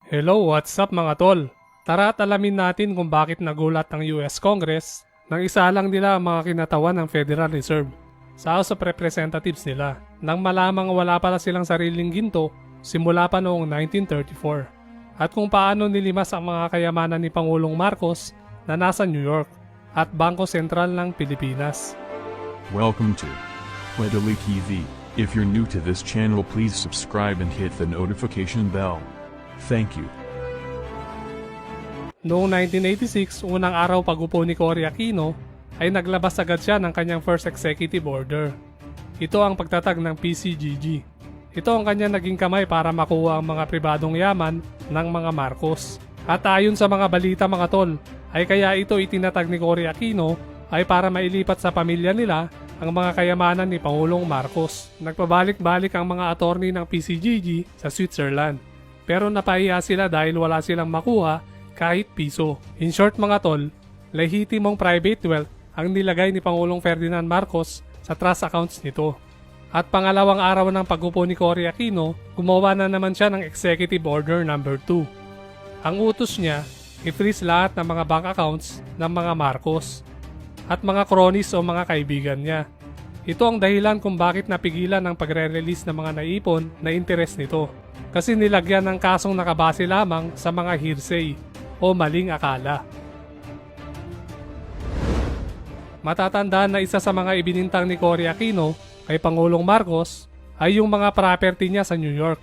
Hello, what's up mga tol? Tara at alamin natin kung bakit nagulat ang US Congress nang isa lang nila ang mga kinatawan ng Federal Reserve sa House of Representatives nila nang malamang wala pala silang sariling ginto simula pa noong 1934 at kung paano nilimas ang mga kayamanan ni Pangulong Marcos na nasa New York at Bangko Sentral ng Pilipinas. Welcome to Wedali TV. If you're new to this channel, please subscribe and hit the notification bell. Thank you. Noong 1986, unang araw pag-upo ni Cory Aquino, ay naglabas agad siya ng kanyang first executive order. Ito ang pagtatag ng PCGG. Ito ang kanyang naging kamay para makuha ang mga pribadong yaman ng mga Marcos. At ayon sa mga balita mga tol, ay kaya ito itinatag ni Cory Aquino ay para mailipat sa pamilya nila ang mga kayamanan ni Pangulong Marcos. Nagpabalik-balik ang mga attorney ng PCGG sa Switzerland. Pero napahiya sila dahil wala silang makuha kahit piso. In short mga tol, lehitimong private wealth ang nilagay ni Pangulong Ferdinand Marcos sa trust accounts nito. At pangalawang araw ng pag-upo ni Cory Aquino, gumawa na naman siya ng Executive Order No. 2. Ang utos niya, i-freeze lahat ng mga bank accounts ng mga Marcos at mga cronies o mga kaibigan niya. Ito ang dahilan kung bakit napigilan ang pagre-release ng mga naipon na interes nito. Kasi nilagyan ng kasong nakabase lamang sa mga hearsay o maling akala. Matatandaan na isa sa mga ibinintang ni Cory Aquino kay Pangulong Marcos ay yung mga property niya sa New York.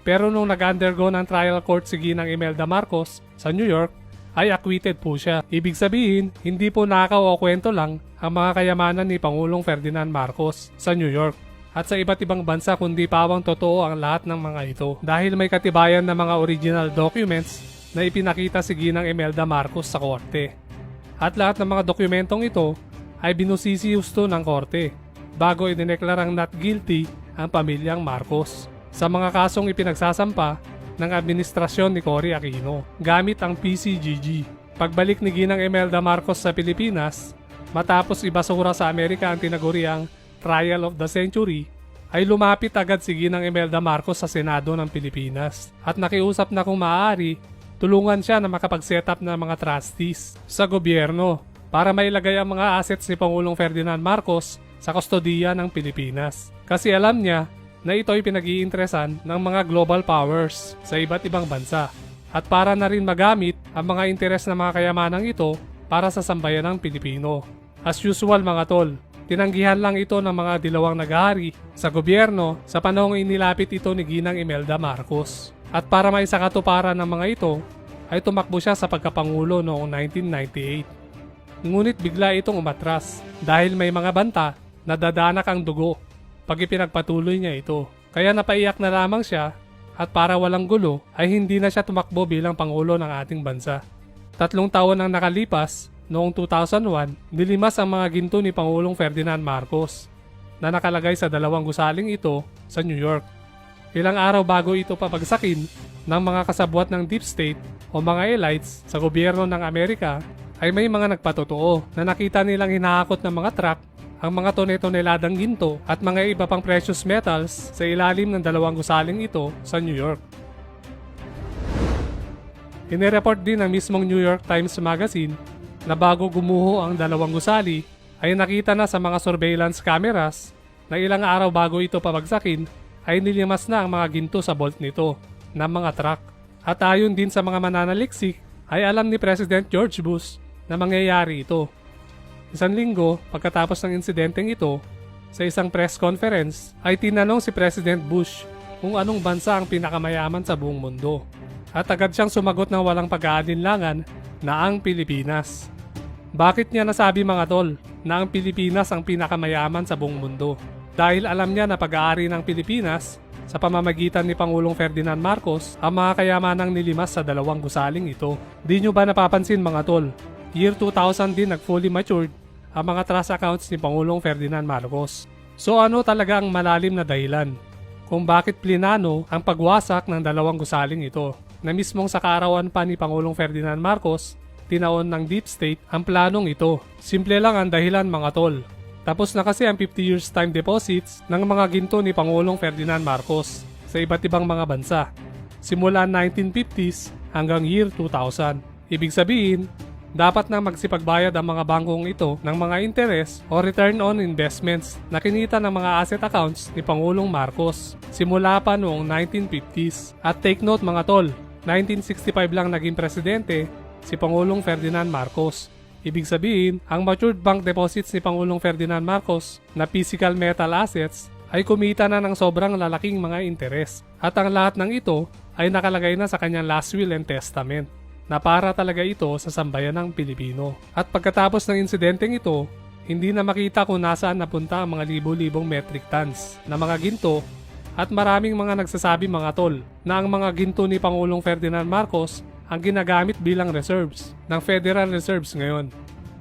Pero nung nag-undergo ng trial court si Ginang Imelda Marcos sa New York, ay acquitted po siya. Ibig sabihin, hindi po nakaw o kwento lang ang mga kayamanan ni Pangulong Ferdinand Marcos sa New York at sa iba't ibang bansa kundi pawang totoo ang lahat ng mga ito dahil may katibayan na mga original documents na ipinakita si Ginang Imelda Marcos sa korte. At lahat ng mga dokumentong ito ay binusisi husto ng korte bago idineklarang not guilty ang pamilyang Marcos sa mga kasong ipinagsasampa ng administrasyon ni Cory Aquino gamit ang PCGG. Pagbalik ni Ginang Imelda Marcos sa Pilipinas, matapos ibasura sa Amerika ang tinaguriang Trial of the Century, ay lumapit agad si Ginang Imelda Marcos sa Senado ng Pilipinas at nakiusap na kung maaari, tulungan siya na makapag-set up ng mga trustees sa gobyerno para mailagay ang mga assets ni Pangulong Ferdinand Marcos sa kustodiya ng Pilipinas. Kasi alam niya na ito ay pinag-iinteresan ng mga global powers sa iba't ibang bansa at para na rin magamit ang mga interes ng mga kayamanang ito para sa sambayanang Pilipino. As usual mga tol, tinanggihan lang ito ng mga dilawang nag-ahari sa gobyerno sa panahong inilapit ito ni Ginang Imelda Marcos. At para maisakatuparan ng mga ito, ay tumakbo siya sa pagkapangulo noong 1998. Ngunit bigla itong umatras dahil may mga banta na dadanak ang dugo pag ipinagpatuloy niya ito. Kaya napaiyak na lamang siya at para walang gulo ay hindi na siya tumakbo bilang pangulo ng ating bansa. 3 taon ang nakalipas. Noong 2001, nilimas ang mga ginto ni Pangulong Ferdinand Marcos na nakalagay sa 2 gusaling ito sa New York. Ilang araw bago ito papagsakin ng mga kasabwat ng deep state o mga elites sa gobyerno ng Amerika ay may mga nagpatotoo na nakita nilang hinahakot ng mga truck ang mga tone-toneladang ginto at mga iba pang precious metals sa ilalim ng 2 gusaling ito sa New York. Inireport din ng mismong New York Times Magazine na bago gumuho ang 2 gusali ay nakita na sa mga surveillance cameras na ilang araw bago ito pabagsakin ay nilimas na ang mga ginto sa vault nito ng mga truck. At ayon din sa mga mananaliksik ay alam ni President George Bush na mangyayari ito. 1 linggo pagkatapos ng insidenteng ito, sa isang press conference ay tinanong si President Bush kung anong bansa ang pinakamayaman sa buong mundo. At agad siyang sumagot ng walang pag-aalinlangan na ang Pilipinas. Bakit niya nasabi mga tol na ang Pilipinas ang pinakamayaman sa buong mundo? Dahil alam niya na pag-aari ng Pilipinas sa pamamagitan ni Pangulong Ferdinand Marcos ang mga kayamanang nilimas sa 2 gusaling ito. Di nyo ba napapansin mga tol? Year 2000 din nag-fully matured ang mga trust accounts ni Pangulong Ferdinand Marcos. So ano talaga ang malalim na dahilan kung bakit plinano ang pagwasak ng 2 gusaling ito na mismong sa kaarawan pa ni Pangulong Ferdinand Marcos tinaon ng deep state ang planong ito. Simple lang ang dahilan mga tol. Tapos na kasi ang 50 years time deposits ng mga ginto ni Pangulong Ferdinand Marcos sa iba't ibang mga bansa. simula 1950s hanggang year 2000. Ibig sabihin, dapat na magsipagbayad ang mga bangkong ito ng mga interest o return on investments na kinita ng mga asset accounts ni Pangulong Marcos simula pa noong 1950s. At take note mga tol, 1965 lang naging presidente si Pangulong Ferdinand Marcos. Ibig sabihin, ang matured bank deposits ni Pangulong Ferdinand Marcos na physical metal assets ay kumita na ng sobrang lalaking mga interes. At ang lahat ng ito ay nakalagay na sa kanyang last will and testament na para talaga ito sa sambayan ng Pilipino. At pagkatapos ng insidenteng ito, hindi na makita kung nasaan napunta ang mga libo-libong metric tons na mga ginto at maraming mga nagsasabi mga tol na ang mga ginto ni Pangulong Ferdinand Marcos ang ginagamit bilang reserves ng Federal Reserves ngayon.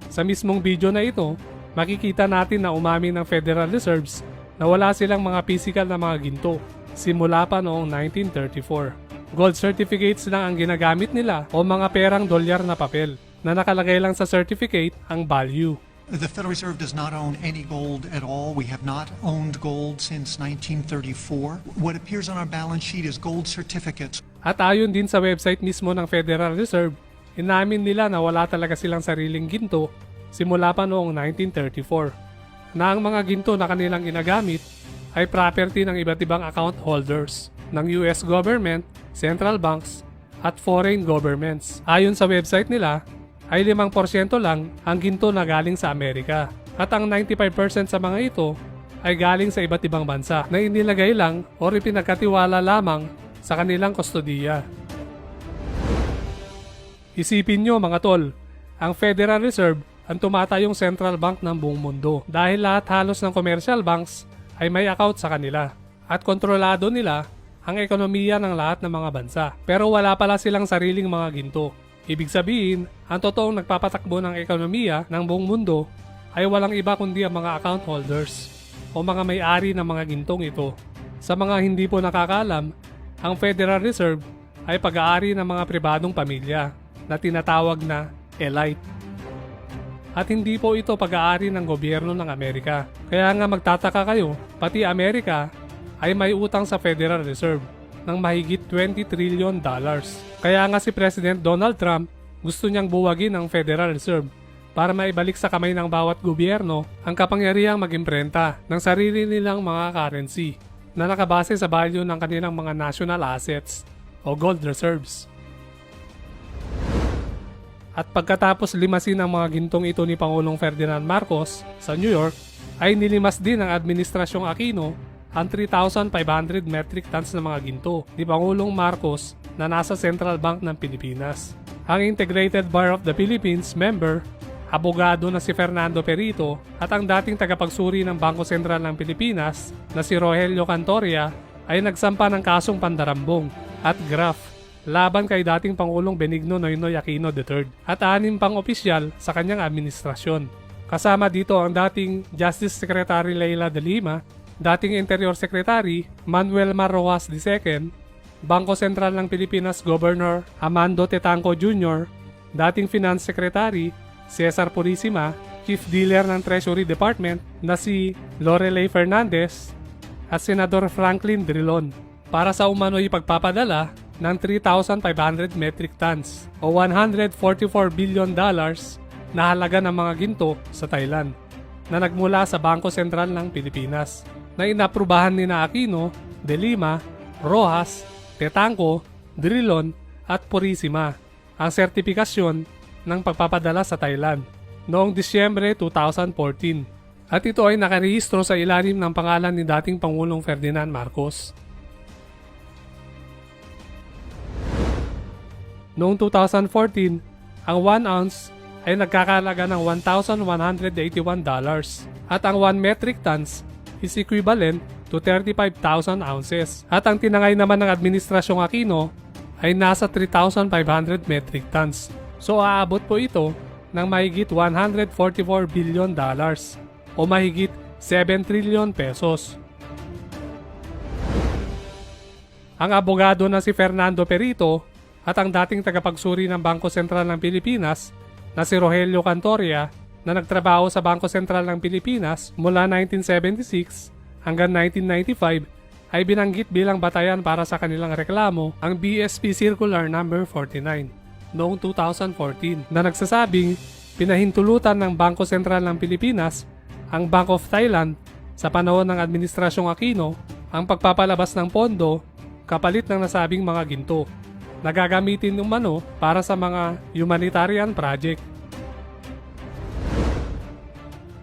Sa mismong video na ito, makikita natin na umamin ng Federal Reserves na wala silang mga physical na mga ginto simula pa noong 1934. Gold certificates lang ang ginagamit nila o mga perang dolyar na papel na nakalagay lang sa certificate ang value. The Federal Reserve does not own any gold at all. We have not owned gold since 1934. What appears on our balance sheet is gold certificates. At ayon din sa website mismo ng Federal Reserve, inamin nila na wala talaga silang sariling ginto simula pa noong 1934. Na ang mga ginto na kanilang ginagamit ay property ng iba't ibang account holders ng US government, central banks, at foreign governments. Ayon sa website nila, ay 5% lang ang ginto na galing sa Amerika. At ang 95% sa mga ito ay galing sa iba't ibang bansa na inilagay lang o ipinagkatiwala lamang sa kanilang kustodiya. Isipin nyo mga tol, ang Federal Reserve ang tumatayong central bank ng buong mundo dahil lahat halos ng commercial banks ay may account sa kanila at kontrolado nila ang ekonomiya ng lahat ng mga bansa. Pero wala pala silang sariling mga ginto. Ibig sabihin, ang totoong nagpapatakbo ng ekonomiya ng buong mundo ay walang iba kundi ang mga account holders o mga may-ari ng mga gintong ito. Sa mga hindi po nakakaalam, ang Federal Reserve ay pag-aari ng mga pribadong pamilya na tinatawag na elite. At hindi po ito pag-aari ng gobyerno ng Amerika. Kaya nga magtataka kayo, pati Amerika ay may utang sa Federal Reserve ng mahigit $20 trillion. Kaya nga si President Donald Trump gusto niyang buwagin ang Federal Reserve para maibalik sa kamay ng bawat gobyerno ang kapangyarihang mag-imprenta ng sarili nilang mga currency na nakabase sa value ng kanilang mga national assets o gold reserves. At pagkatapos limasin ang mga gintong ito ni Pangulong Ferdinand Marcos sa New York, ay nilimas din ng Administrasyong Aquino ang 3,500 metric tons na mga ginto ni Pangulong Marcos na nasa Central Bank ng Pilipinas. Ang Integrated Bar of the Philippines member, abogado na si Fernando Perito at ang dating tagapagsuri ng Bangko Sentral ng Pilipinas na si Rogelio Cantoria ay nagsampa ng kasong pandarambong at graft laban kay dating Pangulong Benigno Noynoy Aquino III at 6 pang opisyal sa kanyang administrasyon. Kasama dito ang dating Justice Secretary Leila de Lima, dating Interior Secretary Manuel Marroas II, Bangko Sentral ng Pilipinas Governor Amando Tetangco Jr., dating Finance Secretary Cesar Purisima, Chief Dealer ng Treasury Department na si Lorelei Fernandez at Senador Franklin Drilon para sa umano'y pagpapadala ng 3,500 metric tons o $144 billion na halaga ng mga ginto sa Thailand na nagmula sa Bangko Sentral ng Pilipinas na inaprubahan ni na Aquino, De Lima, Rojas, Tetangco, Drilon at Purisima ang sertipikasyon ng pagpapadala sa Thailand noong Disyembre 2014 at ito ay nakarehistro sa ilalim ng pangalan ni dating Pangulong Ferdinand Marcos. Noong 2014, ang 1 ounce ay nagkakalaga ng $1,181 at ang 1 metric tons is equivalent to 35,000 ounces. At ang tinangay naman ng Administrasyong Aquino ay nasa 3,500 metric tons. So aabot po ito ng mahigit $144 billion o mahigit 7 trillion pesos. Ang abogado na si Fernando Perito at ang dating tagapagsuri ng Bangko Sentral ng Pilipinas na si Rogelio Cantoria na nagtrabaho sa Bangko Sentral ng Pilipinas mula 1976 hanggang 1995 ay binanggit bilang batayan para sa kanilang reklamo ang BSP Circular Number 49 noong 2014 na nagsasabing pinahintulutan ng Bangko Sentral ng Pilipinas ang Bank of Thailand sa panahon ng Administrasyong Aquino ang pagpapalabas ng pondo kapalit ng nasabing mga ginto na gagamitin umano para sa mga humanitarian project.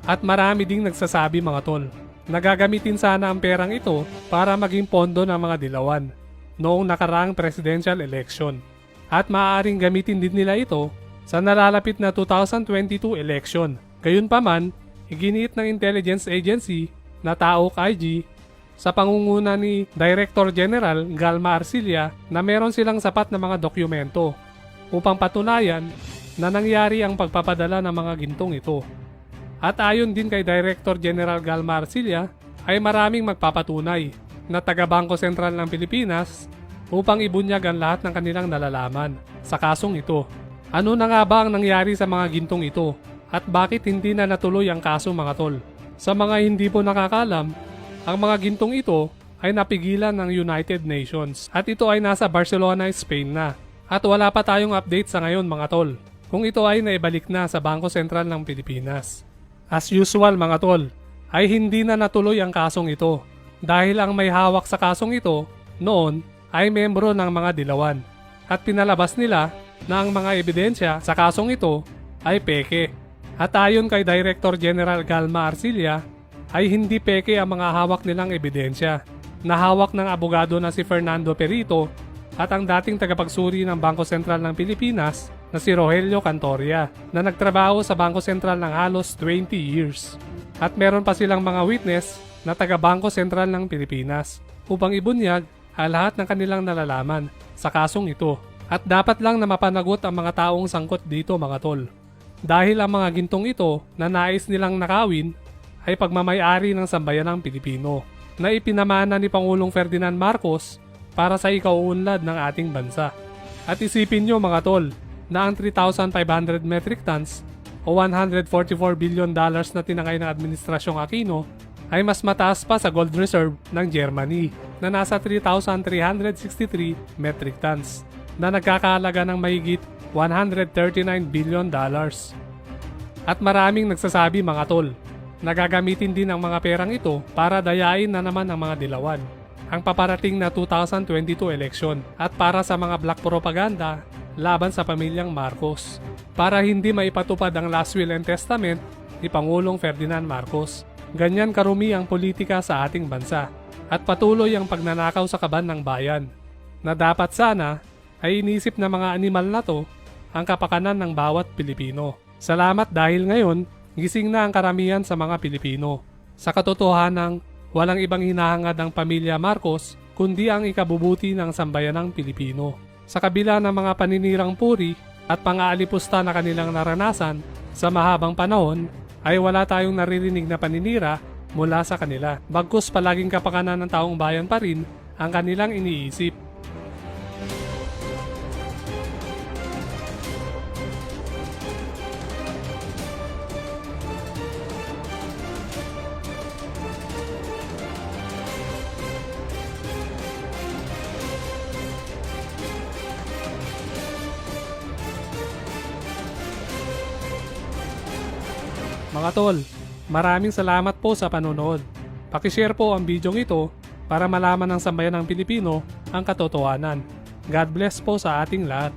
At marami ding nagsasabi mga tol, nagagamitin sana ang perang ito para maging pondo ng mga dilawan noong nakaraang presidential election. At maaaring gamitin din nila ito sa nalalapit na 2022 election. Gayunpaman, iginiit ng intelligence agency na TAOC IG sa pangunguna ni Director General Galma Arcilla na meron silang sapat na mga dokumento upang patunayan na nangyari ang pagpapadala ng mga gintong ito. At ayon din kay Director General Galma Arcilla ay maraming magpapatunay na taga-Bangko Sentral ng Pilipinas upang ibunyag ang lahat ng kanilang nalalaman sa kasong ito. Ano na nga ba ang nangyari sa mga gintong ito at bakit hindi na natuloy ang kaso mga tol? Sa mga hindi po nakakalam, ang mga gintong ito ay napigilan ng United Nations at ito ay nasa Barcelona, Spain na. At wala pa tayong update sa ngayon mga tol kung ito ay naibalik na sa Bangko Sentral ng Pilipinas. As usual mga tol, ay hindi na natuloy ang kasong ito dahil ang may hawak sa kasong ito noon ay membro ng mga dilawan at pinalabas nila na ang mga ebidensya sa kasong ito ay peke. At ayon kay Director General Galma Arcilla ay hindi peke ang mga hawak nilang ebidensya na hawak ng abogado na si Fernando Perito at ang dating tagapagsuri ng Bangko Sentral ng Pilipinas na si Rogelio Cantoria na nagtrabaho sa Bangko Sentral ng halos 20 years. At meron pa silang mga witness na taga-Bangko Sentral ng Pilipinas upang ibunyag ang lahat ng kanilang nalalaman sa kasong ito. At dapat lang na mapanagot ang mga taong sangkot dito mga tol. Dahil ang mga gintong ito na nais nilang nakawin ay pagmamayari ng sambayanang Pilipino na ipinamana ni Pangulong Ferdinand Marcos para sa ikauunlad ng ating bansa. At isipin nyo mga tol na ang 3,500 metric tons o $144 billion na tinangay ng Administrasyong Aquino ay mas mataas pa sa gold reserve ng Germany na nasa 3,363 metric tons na nagkakahalaga ng mahigit $139 billion. At maraming nagsasabi mga tol, nagagamitin din ang mga perang ito para dayain na naman ang mga dilawan ang paparating na 2022 election at para sa mga black propaganda laban sa pamilyang Marcos para hindi maipatupad ang last will and testament ni Pangulong Ferdinand Marcos. Ganyan karumi ang politika sa ating bansa at patuloy ang pagnanakaw sa kaban ng bayan na dapat sana ay inisip na mga animal na to ang kapakanan ng bawat Pilipino. Salamat dahil ngayon gising na ang karamihan sa mga Pilipino sa katotohanang walang ibang hinahangad ang pamilya Marcos kundi ang ikabubuti ng sambayanang Pilipino. Sa kabila ng mga paninirang puri at pang-aalipusta na kanilang naranasan sa mahabang panahon, ay wala tayong naririnig na paninira mula sa kanila. Bagkus palaging kapakanan ng taong bayan pa rin ang kanilang iniisip. Mga tol, maraming salamat po sa panonood. Pakishare po ang bidyong ito para malaman ng sambayan ng Pilipino ang katotohanan. God bless po sa ating lahat.